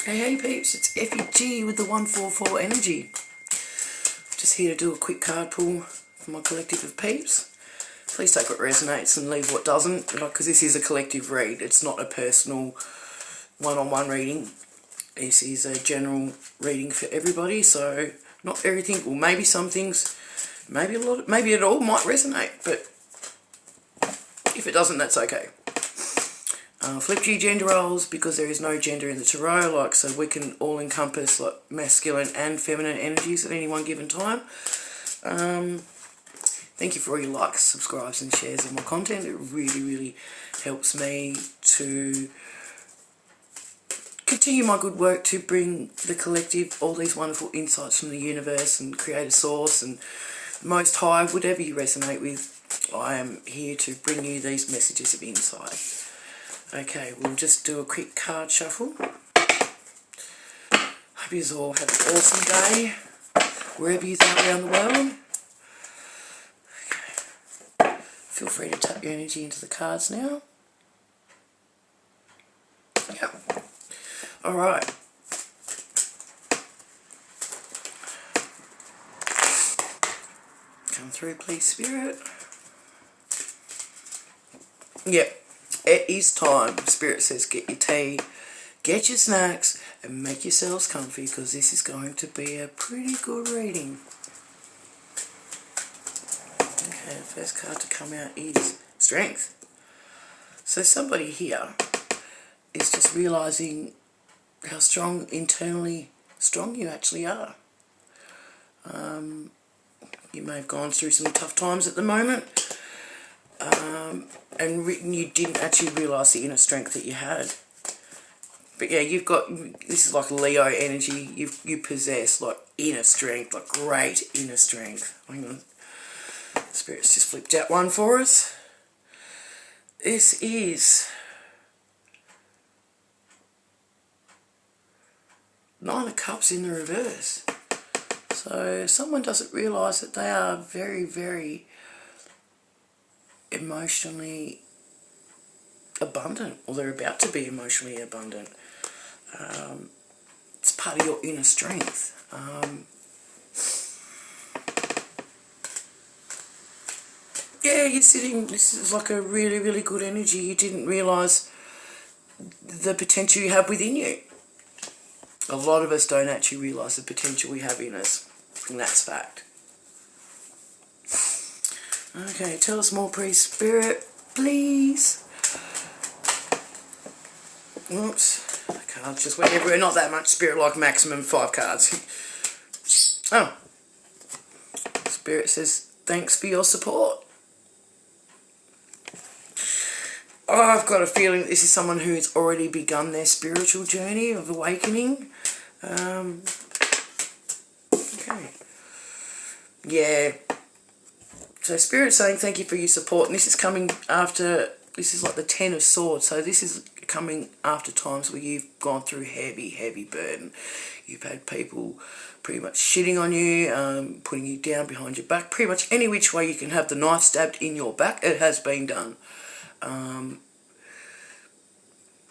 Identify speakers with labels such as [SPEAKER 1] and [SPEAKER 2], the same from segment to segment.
[SPEAKER 1] Hey peeps, it's FEG with the 144 energy. Just here to do a quick card pull for my collective of peeps. Please take what resonates and leave what doesn't, because this is a collective read. It's not a personal one-on-one reading. This is a general reading for everybody, so not everything, well maybe some things, maybe it all might resonate, but if it doesn't, that's okay. Flip G gender roles, because there is no gender in the tarot, so we can all encompass masculine and feminine energies at any one given time. Thank you for all your likes, subscribes and shares of my content. It really helps me to continue my good work to bring the collective all these wonderful insights from the universe and creator source and Most High, whatever you resonate with. I am here to bring you these messages of insight. Okay, we'll just do a quick card shuffle. Hope you all have an awesome day, wherever you are around the world. Okay. Feel free to tap your energy into the cards now. Yep. Alright. Come through, please, Spirit. Yep. It is time. Spirit says get your tea, get your snacks, and make yourselves comfy, because this is going to be a pretty good reading. Okay, the first card to come out is Strength. So somebody here is just realising how internally strong you actually are. You may have gone through some tough times at the moment. And you didn't actually realise the inner strength that you had. But yeah, you've got, this is like Leo energy, you possess inner strength, great inner strength. Hang on, Spirit's just flipped out one for us. This is Nine of Cups in the reverse. So someone doesn't realise that they are very emotionally abundant, or they're about to be emotionally abundant. It's part of your inner strength. Yeah, you're sitting, this is like a really good energy. You didn't realise the potential you have within you. A lot of us don't actually realise the potential we have in us, and that's fact. Okay, tell us more, please, Spirit, please. Oops, the cards just went everywhere. Not that much, Spirit, like maximum 5 cards. Oh. Spirit says, thanks for your support. I've got a feeling this is someone who's already begun their spiritual journey of awakening. Okay. Yeah. So Spirit's saying thank you for your support, and this is coming after, this is like the 10 of Swords, so this is coming after times where you've gone through heavy burden. You've had people pretty much shitting on you, putting you down behind your back, pretty much any which way you can have the knife stabbed in your back, it has been done.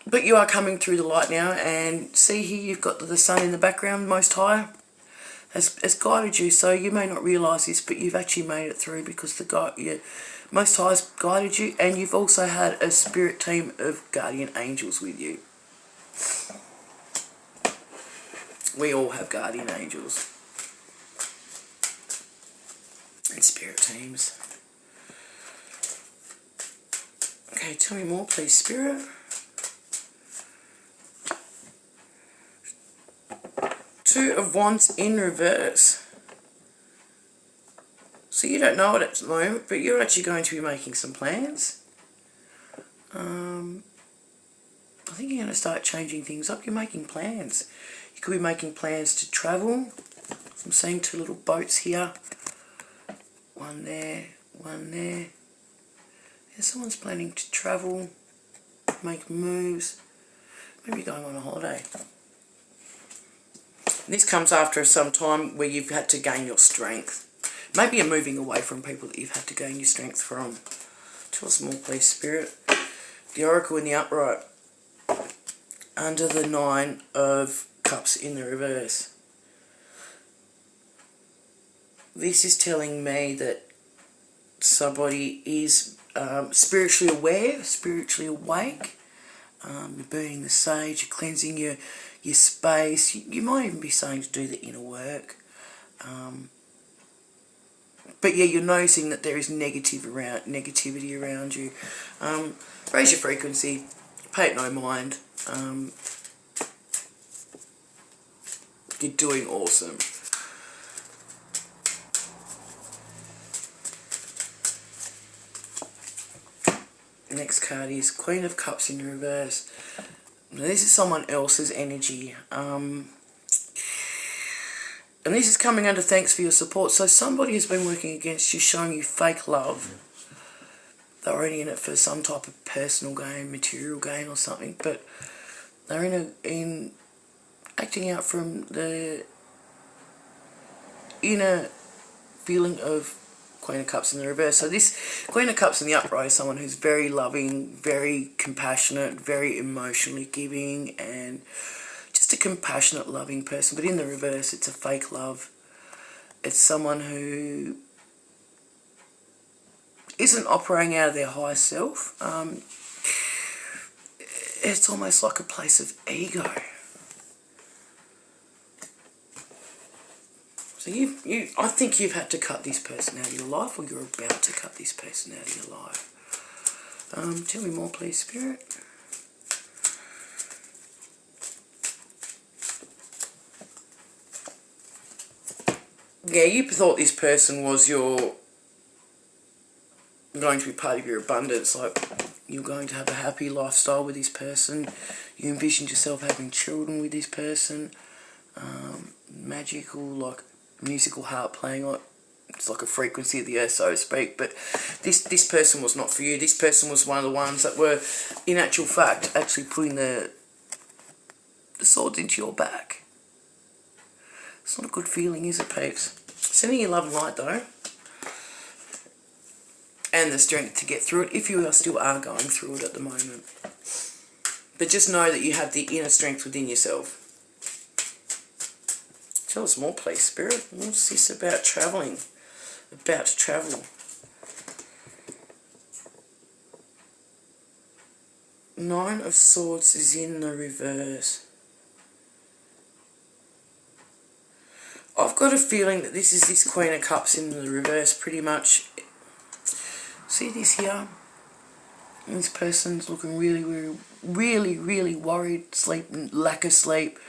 [SPEAKER 1] But you are coming through the light now, and see here you've got the sun in the background, Most High has guided you. So you may not realise this, but you've actually made it through because Most High has guided you, and you've also had a spirit team of guardian angels with you. We all have guardian angels and spirit teams. Okay, tell me more, please, Spirit. Two of Wands in reverse. So you don't know it at the moment, but you're actually going to be making some plans. I think you're going to start changing things up. You're making plans. You could be making plans to travel. I'm seeing 2 little boats here. One there, one there. Yeah, someone's planning to travel, make moves, maybe going on a holiday. This comes after some time where you've had to gain your strength. Maybe you're moving away from people that you've had to gain your strength from. Tell us more, please, Spirit. The Oracle in the upright. under the Nine of Cups in the reverse. This is telling me that somebody is spiritually aware, spiritually awake. You're burning the sage, you're cleansing your space. You might even be saying to do the inner work. But yeah, you're noticing that there is negativity around you. Raise your frequency, pay it no mind. You're doing awesome. Next card is Queen of Cups in reverse. Now, this is someone else's energy. And this is coming under thanks for your support. So somebody has been working against you, showing you fake love. They're already in it for some type of personal gain, material gain or something. But they're in acting out from the inner feeling of Queen of Cups in the reverse. So this Queen of Cups in the upright is someone who's very loving, very compassionate, very emotionally giving, and just a compassionate, loving person. But in the reverse, it's a fake love. It's someone who isn't operating out of their higher self. It's almost like a place of ego. So I think you've had to cut this person out of your life, or you're about to cut this person out of your life. Tell me more, please, Spirit. Yeah, you thought this person was going to be part of your abundance, like you're going to have a happy lifestyle with this person. You envisioned yourself having children with this person. Magical, like musical harp playing, like it's like a frequency of the earth, so to speak. But this person was not for you. This person was one of the ones that were, in actual fact, actually putting the swords into your back. It's not a good feeling, is it, peeps? Sending you love and light, though, and the strength to get through it, if you still are going through it at the moment. But just know that you have the inner strength within yourself. Tell us more, please, Spirit. What's this about travelling? About to travel. Nine of Swords is in the reverse. I've got a feeling that this is this Queen of Cups in the reverse, pretty much. See this here? This person's looking really worried, lack of sleep.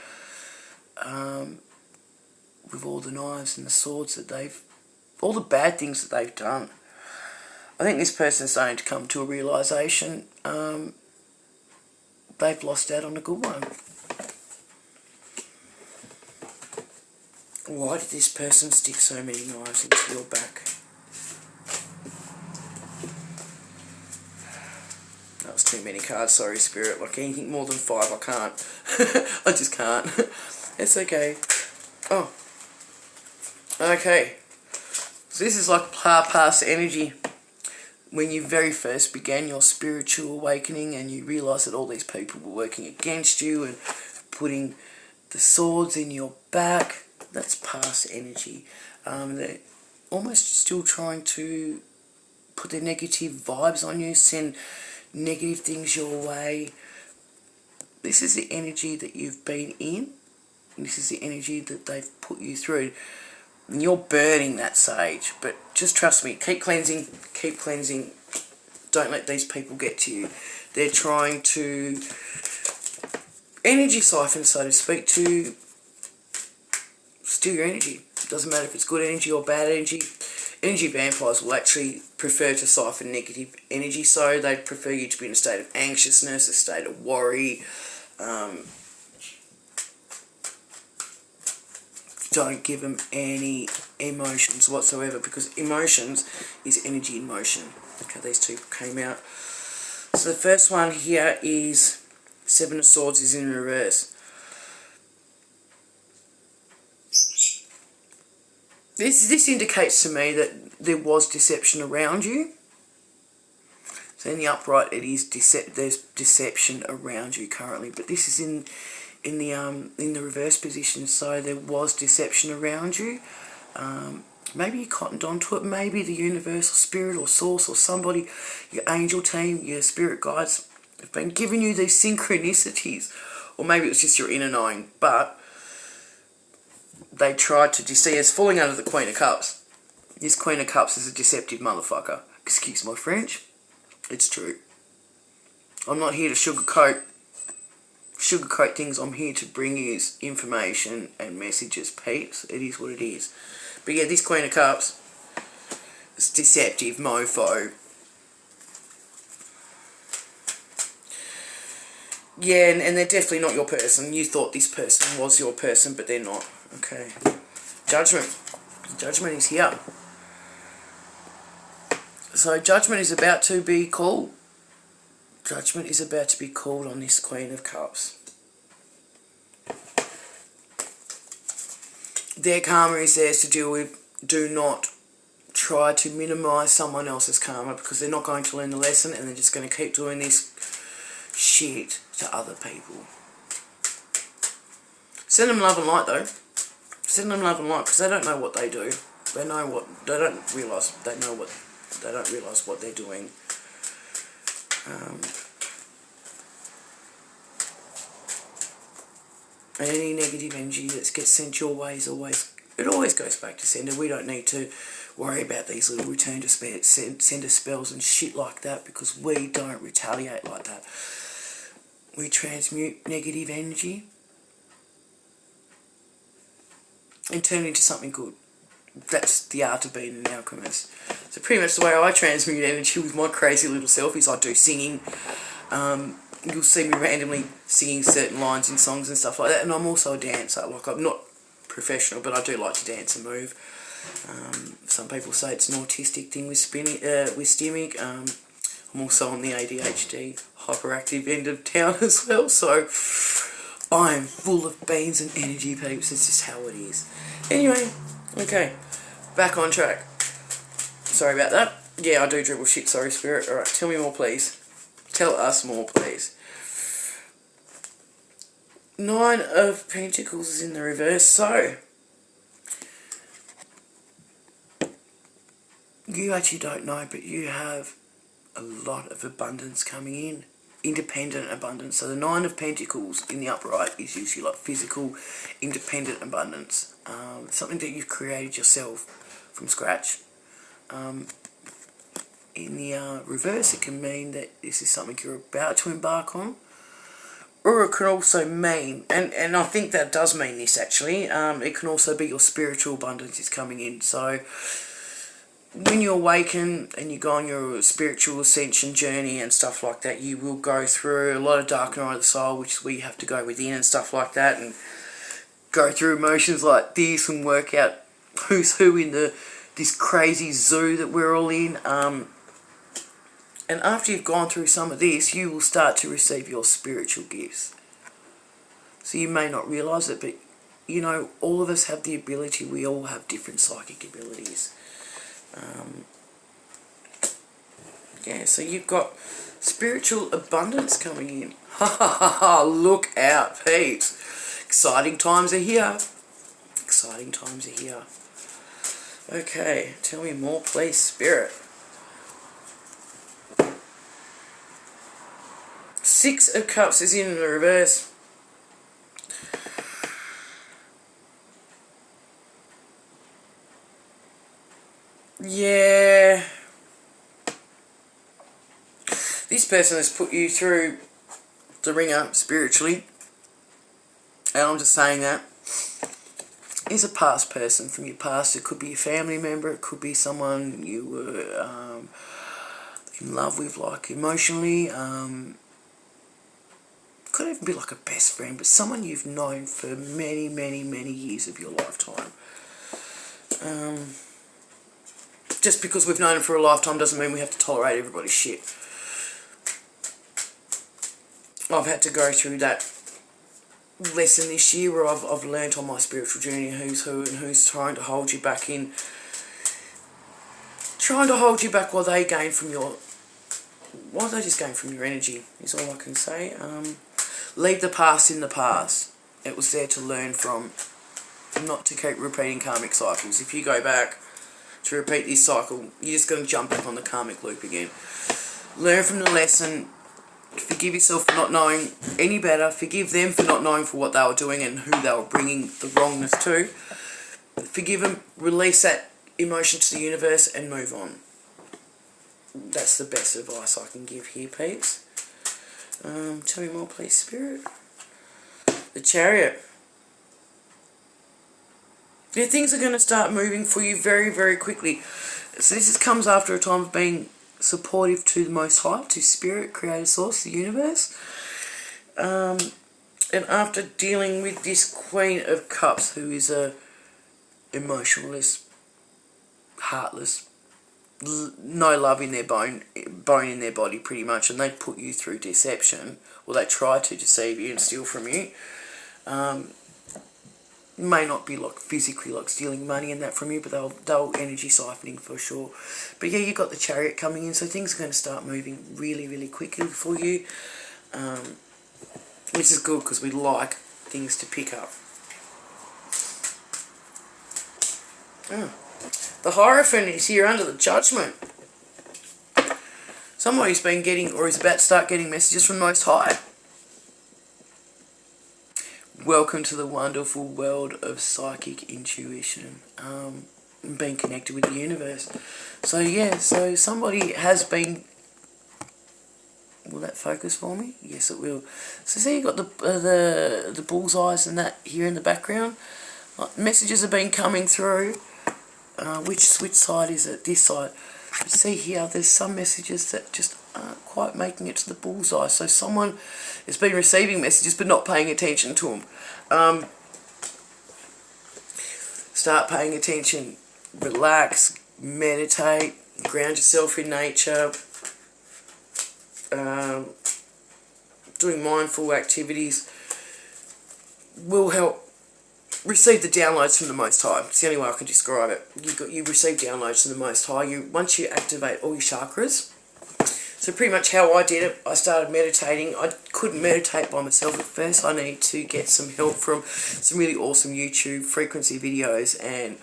[SPEAKER 1] With all the knives and the swords that all the bad things that they've done. I think this person's starting to come to a realisation they've lost out on a good one. Why did this person stick so many knives into your back? That was too many cards, sorry, Spirit. Like anything more than 5, I can't. I just can't. It's okay. Oh. Okay. So this is like past energy. When you very first began your spiritual awakening and you realised that all these people were working against you and putting the swords in your back. That's past energy. They're almost still trying to put their negative vibes on you, send negative things your way. This is the energy that you've been in. This is the energy that they've put you through. And you're burning that sage. But just trust me, keep cleansing, keep cleansing. Don't let these people get to you. They're trying to energy siphon, so to speak, to steal your energy. It doesn't matter if it's good energy or bad energy. Energy vampires will actually prefer to siphon negative energy, so they prefer you to be in a state of anxiousness, a state of worry. Don't give them any emotions whatsoever, because emotions is energy in motion. Okay, these two came out. So the first one here is Seven of Swords is in reverse. This indicates to me that there was deception around you. So in the upright, it is there's deception around you currently, but this is in the reverse position. So there was deception around you. Maybe you cottoned onto it. Maybe the universal spirit or source or somebody, your angel team, your spirit guides, have been giving you these synchronicities, or maybe it was just your inner knowing. But they tried to deceive us, falling under the Queen of Cups. This Queen of Cups is a deceptive motherfucker. Excuse my French. It's true. I'm not here to sugarcoat things. I'm here to bring you information and messages, peeps. It is what it is. But yeah, this Queen of Cups is deceptive mofo. Yeah, and they're definitely not your person. You thought this person was your person, but they're not. Okay. Judgment. Judgment is here. So judgment is about to be called. Judgment is about to be called on this Queen of Cups. Their karma is theirs to deal with. Do not try to minimise someone else's karma, because they're not going to learn the lesson and they're just going to keep doing this shit to other people. Send them love and light though. Send them love and light, because they don't know what they do. They don't realise what they're doing. And any negative energy that gets sent your way always goes back to sender. We don't need to worry about these little return to sender spells and shit like that, because we don't retaliate like that. We transmute negative energy and turn it into something good. That's the art of being an alchemist. So pretty much the way I transmute energy with my crazy little self is I do singing. You'll see me randomly singing certain lines in songs and stuff like that. And I'm also a dancer. Like, I'm not professional, but I do like to dance and move. Some people say it's an autistic thing with stimming. I'm also on the ADHD hyperactive end of town as well. So I'm full of beans and energy, peeps. It's just how it is. Anyway, okay, back on track. Sorry about that. Yeah, I do dribble shit, sorry spirit. Alright, tell me more please. Tell us more please. 9 of Pentacles is in the reverse, so you actually don't know, but you have a lot of abundance coming in. Independent abundance. So the 9 of Pentacles in the upright is usually like physical, independent abundance. Something that you've created yourself from scratch. In the reverse, it can mean that this is something you're about to embark on. Or it can also mean, and I think that does mean this actually, it can also be your spiritual abundance is coming in. So when you awaken and you go on your spiritual ascension journey and stuff like that, you will go through a lot of dark night of the soul, which is where you have to go within and stuff like that, and go through emotions like this and work out who's who in this crazy zoo that we're all in. And after you've gone through some of this, you will start to receive your spiritual gifts. So you may not realise it, but you know, all of us have the ability, we all have different psychic abilities. Yeah, so you've got spiritual abundance coming in. Ha ha ha ha, look out, peeps. Exciting times are here. Exciting times are here. Okay, tell me more please, Spirit. 6 of Cups is in the reverse. Yeah. This person has put you through the ringer spiritually. And I'm just saying that. Is a past person from your past. It could be a family member. It could be someone you were in love with, like emotionally. Could even be like a best friend, but someone you've known for many, many, many years of your lifetime. Just because we've known them for a lifetime doesn't mean we have to tolerate everybody's shit. I've had to go through that lesson this year where I've learnt on my spiritual journey who's who and who's trying to hold you back while they gain from Why are they just going from your energy, is all I can say. Leave the past in the past. It was there to learn from, not to keep repeating karmic cycles. If you go back to repeat this cycle, you're just going to jump back on the karmic loop again. Learn from the lesson. Forgive yourself for not knowing any better. Forgive them for not knowing for what they were doing and who they were bringing the wrongness to. Forgive them, release that emotion to the universe and move on. That's the best advice I can give here, peeps. Tell me more, please, Spirit. The Chariot. Yeah, things are going to start moving for you very, very quickly. So this comes after a time of being supportive to the Most High, to Spirit, Creator, Source, the universe. And after dealing with this Queen of Cups, who is a emotionless, heartless, no love in their bone in their body, pretty much, and they put you through deception, or they try to deceive you and steal from you. May not be like physically like stealing money and that from you, but they'll energy siphoning for sure. But yeah, you've got the Chariot coming in, so things are going to start moving really, really quickly for you, which is good because we like things to pick up. The Hierophant is here under the Judgment. Somebody's been getting, or is about to start getting, messages from Most High. Welcome to the wonderful world of psychic intuition, being connected with the universe. So yeah, so somebody has been. Will that focus for me? Yes, it will. So see, you got the bullseyes and that here in the background. Messages have been coming through. Which side is it? This side. You see here, there's some messages that just aren't quite making it to the bullseye. So someone has been receiving messages but not paying attention to them. Start paying attention. Relax. Meditate. Ground yourself in nature. Doing mindful activities will help. Receive the downloads from the Most High. It's the only way I can describe it. You receive downloads from the Most High. Once you activate all your chakras. So pretty much how I did it, I started meditating. I couldn't meditate by myself at first. I needed to get some help from some really awesome YouTube frequency videos and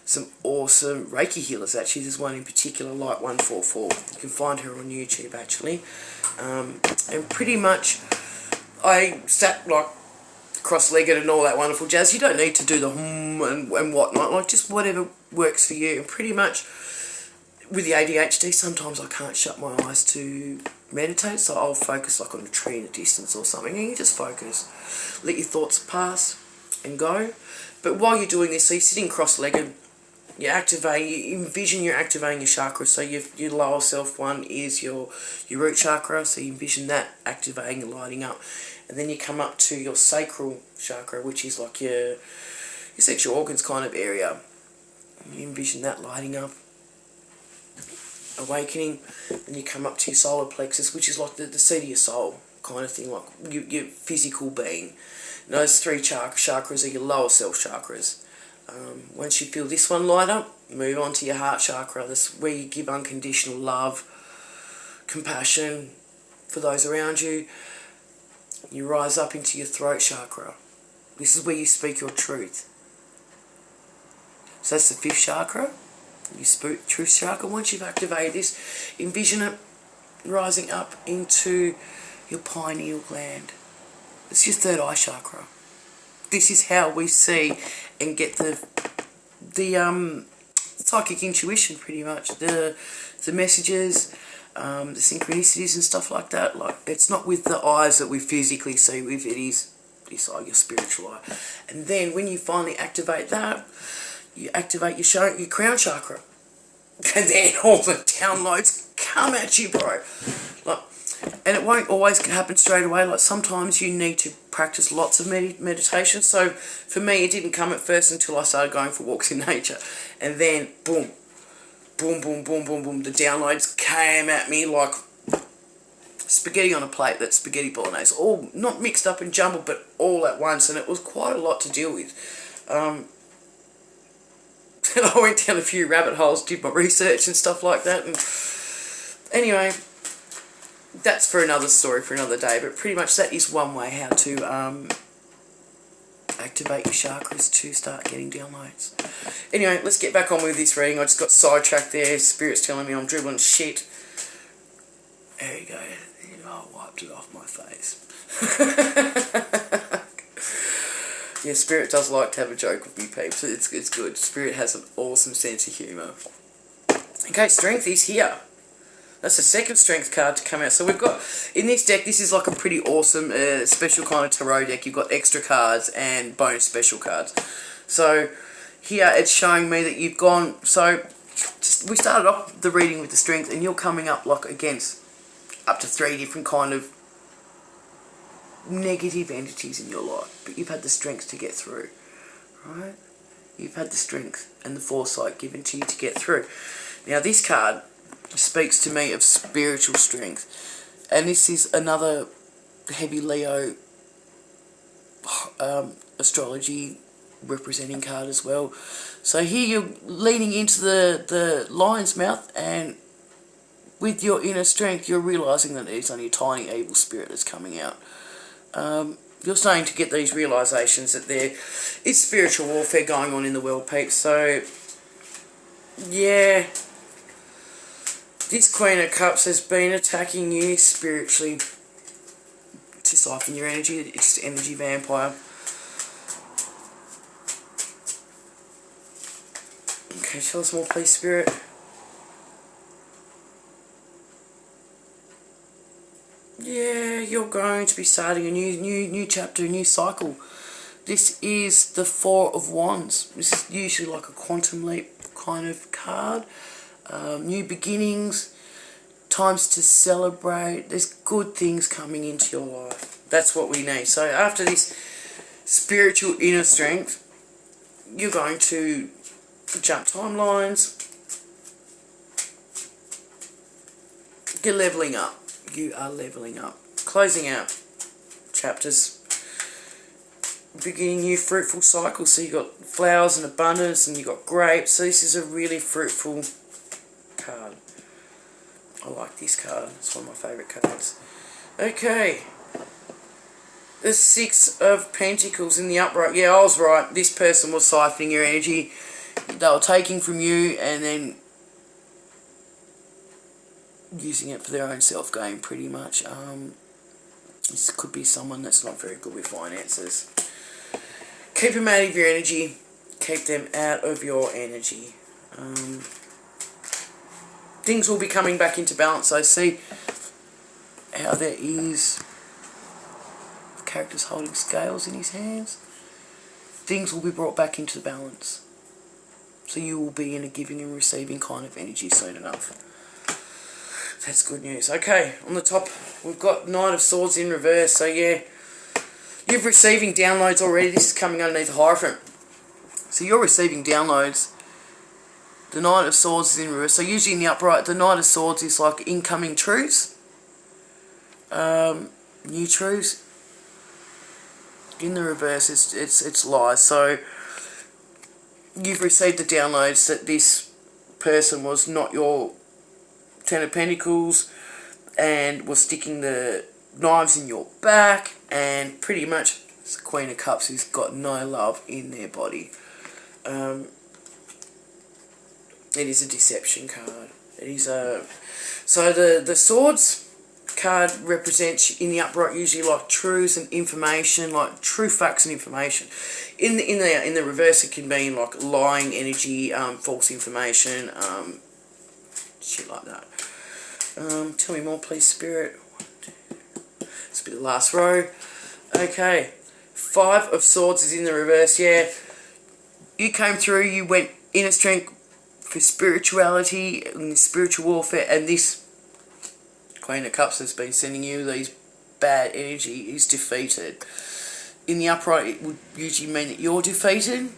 [SPEAKER 1] some awesome Reiki healers. Actually, there's one in particular, Light 144. You can find her on YouTube actually. And pretty much I sat like cross-legged and all that wonderful jazz. You don't need to do the and whatnot, like just whatever works for you. And pretty much with the ADHD, sometimes I can't shut my eyes to meditate, so I'll focus like on a tree in a distance or something, and you just focus. Let your thoughts pass and go. But while you're doing this, so you're sitting cross-legged, you envision you're activating your chakras. So your lower self one is your root chakra, so you envision that activating and lighting up. And then you come up to your sacral chakra, which is like your sexual organs kind of area. You envision that lighting up, awakening. And you come up to your solar plexus, which is like the seat of your soul kind of thing, like your physical being. And those three chakras are your lower self chakras. Once you feel this one light up, move on to your heart chakra. That's where you give unconditional love, compassion for those around you. You rise up into your throat chakra. This is where you speak your truth. So that's the fifth chakra, your truth chakra. Once you've activated this, envision it rising up into your pineal gland. It's your third eye chakra. This is how we see and get the psychic intuition, pretty much. The messages, the synchronicities and stuff like that. Like, it's not with the eyes that we physically see with, it is this eye, your spiritual eye. And then when you finally activate that, you activate your crown chakra. And then all the downloads come at you, bro. Like, and it won't always happen straight away. Like, sometimes you need to practice lots of meditation. So for me, it didn't come at first until I started going for walks in nature. And then, boom, boom, boom, boom, boom, boom. The downloads came at me like spaghetti on a plate. That's spaghetti bolognese. All not mixed up and jumbled, but all at once. And it was quite a lot to deal with. And I went down a few rabbit holes, did my research and stuff like that. And anyway, that's for another story for another day, but pretty much that is one way how to activate your chakras to start getting downloads. Anyway, let's get back on with this reading. I just got sidetracked there. Spirit's telling me I'm dribbling shit. There you go. I wiped it off my face. Yeah, Spirit does like to have a joke with me, peeps. It's good. Spirit has an awesome sense of humour. Okay, Strength is here. That's the second Strength card to come out. So we've got, in this deck, this is like a pretty awesome special kind of tarot deck. You've got extra cards and bonus special cards. So here it's showing me that you've gone, so we started off the reading with the Strength, and you're coming up like against up to 3 different kind of negative entities in your life. But you've had the strength to get through, right? You've had the strength and the foresight given to you to get through. Now this card speaks to me of spiritual strength, and this is another heavy Leo astrology representing card as well. So here you're leaning into the lion's mouth, and with your inner strength you're realising that it's only a tiny evil spirit that's coming out. You're starting to get these realisations that there is spiritual warfare going on in the world, peeps. So yeah, this Queen of Cups has been attacking you spiritually to siphon your energy. It's energy vampire. Okay, tell us more, please, Spirit. Yeah, you're going to be starting a new chapter, a new cycle. This is the Four of Wands. This is usually like a quantum leap kind of card. New beginnings, times to celebrate. There's good things coming into your life. That's what we need. So after this spiritual inner strength, you're going to jump timelines. You're leveling up. You are leveling up. Closing out chapters. Beginning new fruitful cycle. So you've got flowers in abundance and you've got grapes. So this is a really fruitful card. I like this card. It's one of my favourite cards. Okay. The Six of Pentacles in the upright. Yeah, I was right. This person was siphoning your energy. They were taking from you and then using it for their own self-gain, pretty much. This could be someone that's not very good with finances. Keep them out of your energy. Keep them out of your energy. Things will be coming back into balance. So see how there is the character's holding scales in his hands. Things will be brought back into balance. So you will be in a giving and receiving kind of energy soon enough. That's good news. Okay, on the top we've got Knight of Swords in reverse. So yeah, you're receiving downloads already. This is coming underneath the Hierophant. So you're receiving downloads. The Knight of Swords is in reverse. So usually in the upright, the Knight of Swords is like incoming truths. New truths. In the reverse, it's lies. So you've received the downloads that this person was not your Ten of Pentacles and was sticking the knives in your back, and pretty much it's the Queen of Cups who's got no love in their body. It is a deception card. It is a... So the Swords card represents in the upright usually like truths and information, like true facts and information. In the reverse it can mean like lying energy, false information, shit like that. Tell me more, please, Spirit. This will be the last row. Okay. Five of Swords is in the reverse. Yeah. You came through. You went inner strength for spirituality and spiritual warfare. And this Queen of Cups has been sending you these bad energy is defeated. In the upright, it would usually mean that you're defeated.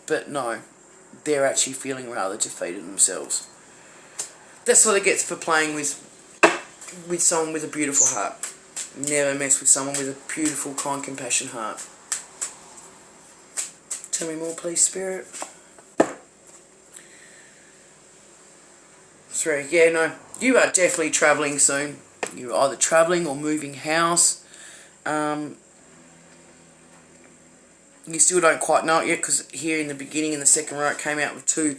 [SPEAKER 1] But no. They're actually feeling rather defeated themselves. That's what it gets for playing with someone with a beautiful heart. Never mess with someone with a beautiful, kind, compassion heart. Tell me more, please, Spirit. 3. Yeah, no. You are definitely travelling soon. You're either travelling or moving house. You still don't quite know it yet, because here in the beginning, in the second row, it came out with two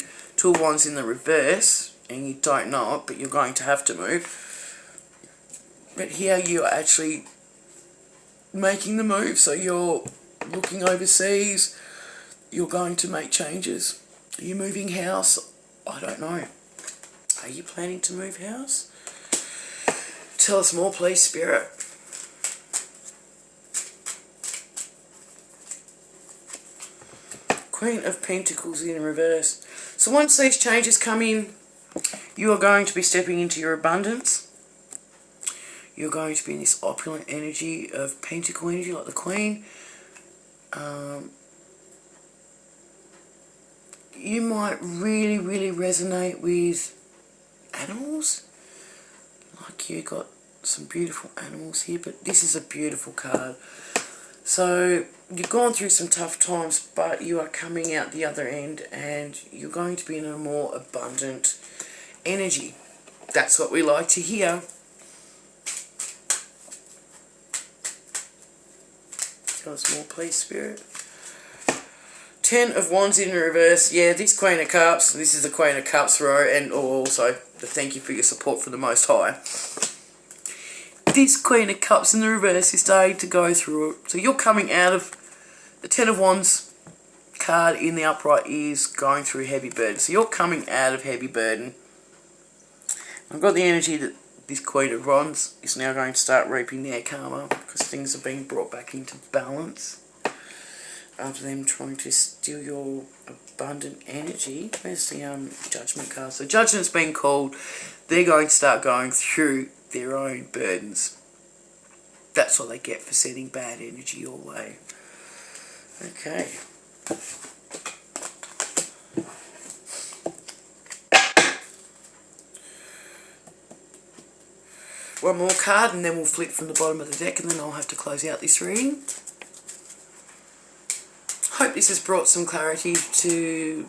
[SPEAKER 1] of wands in the reverse, and you don't know it, but you're going to have to move. But here you are actually making the move, so you're looking overseas, you're going to make changes. Are you moving house? I don't know. Are you planning to move house? Tell us more, please, Spirit. Queen of Pentacles in reverse. So once these changes come in, you are going to be stepping into your abundance. You're going to be in this opulent energy of Pentacle energy, like the Queen. You might really, really resonate with animals. Like you got some beautiful animals here, but this is a beautiful card. So you've gone through some tough times, but you are coming out the other end, and you're going to be in a more abundant energy. That's what we like to hear. Tell us more, please, Spirit. 10 of Wands in reverse. Yeah, this Queen of Cups, this is the Queen of Cups row, and also the thank you for your support for the Most High. This Queen of Cups in the reverse is starting to go through it. So you're coming out of the 10 of Wands card in the upright is going through heavy burden. So you're coming out of heavy burden. I've got the energy that this Queen of Wands is now going to start reaping their karma, because things are being brought back into balance after them trying to steal your abundant energy. Where's the Judgment card? So Judgment's been called. They're going to start going through their own burdens. That's what they get for sending bad energy your way. Okay. One more card, and then we'll flip from the bottom of the deck, and then I'll have to close out this reading. Hope this has brought some clarity to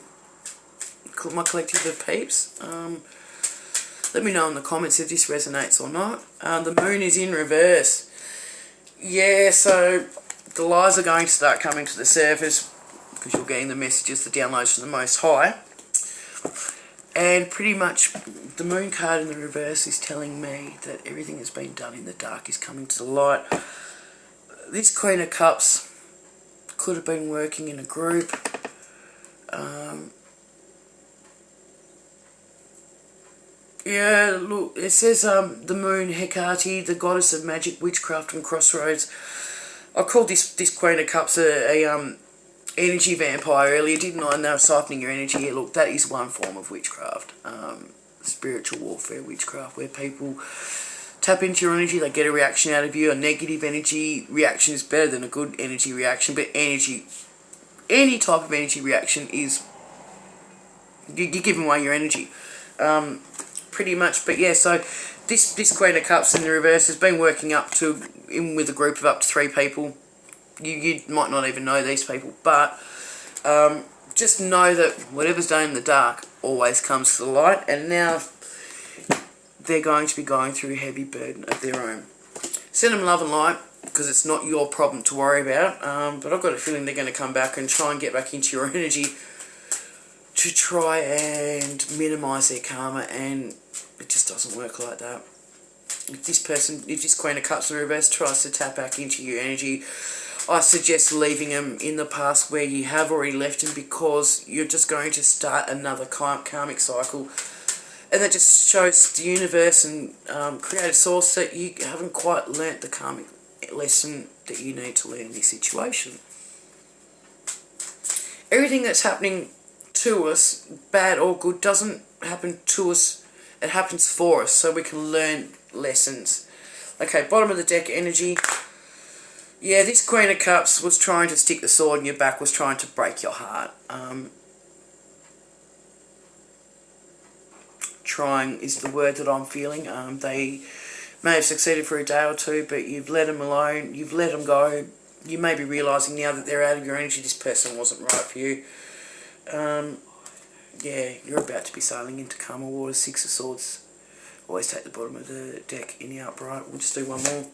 [SPEAKER 1] my collective of peeps. Let me know in the comments if this resonates or not. The moon is in reverse. Yeah, so the lies are going to start coming to the surface, because you're getting the messages, the downloads from the Most High. And pretty much the moon card in the reverse is telling me that everything that's been done in the dark is coming to the light. This Queen of Cups could have been working in a group. Yeah, look, it says the moon, Hecate, the goddess of magic, witchcraft and crossroads. I called this Queen of Cups a energy vampire earlier, didn't I? And they were siphoning your energy. Yeah, look, that is one form of witchcraft. Spiritual warfare witchcraft, where people tap into your energy, they get a reaction out of you. A negative energy reaction is better than a good energy reaction, but any type of energy reaction is, you're giving away your energy. Pretty much. But yeah, so this Queen of Cups in the reverse has been working in with a group of up to 3 people. You might not even know these people, but just know that whatever's done in the dark always comes to the light, and now they're going to be going through a heavy burden of their own. Send them love and light, because it's not your problem to worry about, but I've got a feeling they're going to come back and try and get back into your energy to try and minimise their karma, and it just doesn't work like that. If this Queen of Cups in reverse tries to tap back into your energy, I suggest leaving them in the past where you have already left them, because you're just going to start another karmic cycle. And that just shows the universe and creative source that you haven't quite learnt the karmic lesson that you need to learn in this situation. Everything that's happening to us, bad or good, doesn't happen to us, it happens for us, so we can learn lessons. Okay, bottom of the deck energy. Yeah, this Queen of Cups was trying to stick the sword in your back, was trying to break your heart. Trying is the word that I'm feeling. They may have succeeded for a day or two, but you've let them alone, you've let them go. You may be realising now that they're out of your energy, this person wasn't right for you. Yeah, you're about to be sailing into calmer waters, 6 of Swords. Always take the bottom of the deck in the upright. We'll just do one more.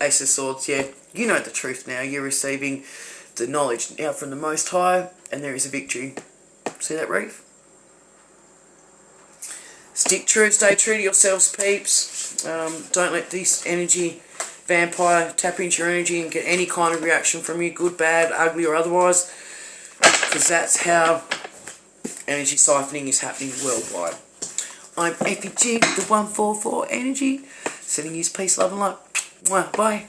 [SPEAKER 1] Ace of Swords, yeah. You know the truth now. You're receiving the knowledge now from the Most High, and there is a victory. See that, Reef? Stick true, stay true to yourselves, peeps. Don't let this energy vampire tap into your energy and get any kind of reaction from you, good, bad, ugly or otherwise, because that's how energy siphoning is happening worldwide. I'm Effie G with the 144 Energy, sending you peace, love and light. Bye.